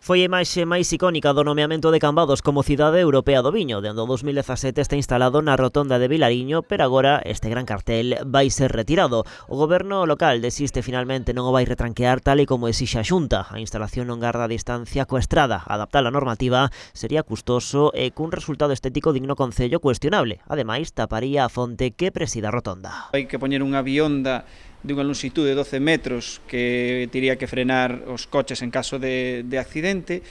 Foi a imaxe máis icónica do nomeamento de Cambados como cidade europea do viño. Dende o 2017 está instalado na rotonda de Vilariño, pero agora este gran cartel vai ser retirado. O goberno local desiste finalmente, non o vai retranquear tal e como exixe a Xunta. A instalación non garda a distancia coa estrada. Adaptar a normativa sería custoso e cun resultado estético digno concello cuestionable. Ademais, taparía a fonte que presida a rotonda. Hai que poñer unha bionda de unha longitude de 12 metros que teria que frenar os coches en caso de accidente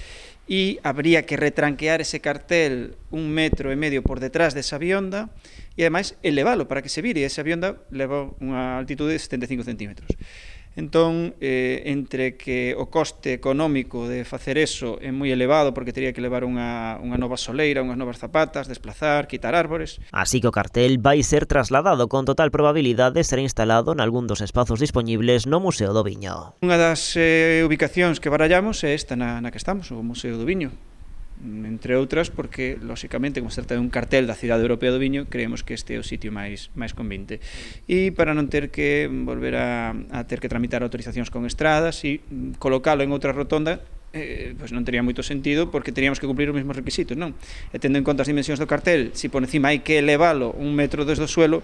e habría que retranquear ese cartel 1,5 metros por detrás desa bionda e ademais elevalo para que se vire. Esa bionda leva unha altitude de 75 centímetros. Entón, entre que o coste económico de facer eso é moi elevado porque teria que levar unha nova soleira, unhas novas zapatas, desplazar, quitar árbores. Así que o cartel vai ser trasladado con total probabilidade será instalado nalgún dos espazos dispoñibles no Museo do Viño. Unha das ubicacións que barallamos é esta na que estamos, o Museo do Viño. Entre outras porque, lóxicamente, como se trata de un cartel da Cidade Europea do Viño, creemos que este é o sitio máis convinte. E para non ter que volver a ter que tramitar autorizacións con estradas e colocalo en outra rotonda, pois non tería moito sentido porque teríamos que cumplir os mesmos requisitos, non? E tendo en conta as dimensións do cartel, se por encima hai que elevalo 1 metro desde o suelo,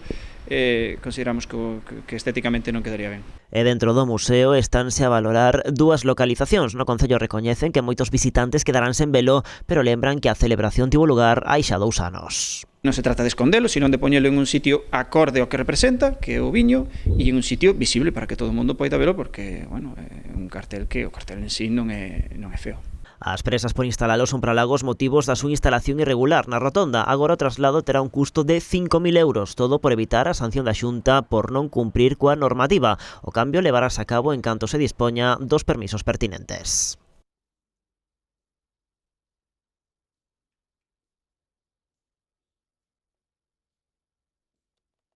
consideramos que estéticamente non quedaría ben. E dentro do museo estánse a valorar dúas localizacións. No concello recoñecen que moitos visitantes quedarán sen velo, pero lembran que a celebración tivo lugar hai xa 2 anos. Non se trata de escondelo, sino de poñelo en un sitio acorde ao que representa, que é o viño, e en un sitio visible para que todo o mundo poida velo, porque, bueno, é un cartel que o cartel en sí non é feo. As presas por instalalo son para Lagos motivos da súa instalación irregular na rotonda. Agora o traslado terá un custo de 5.000 euros, todo por evitar a sanción da Xunta por non cumprir coa normativa. O cambio levarase a cabo en canto se dispoña dos permisos pertinentes.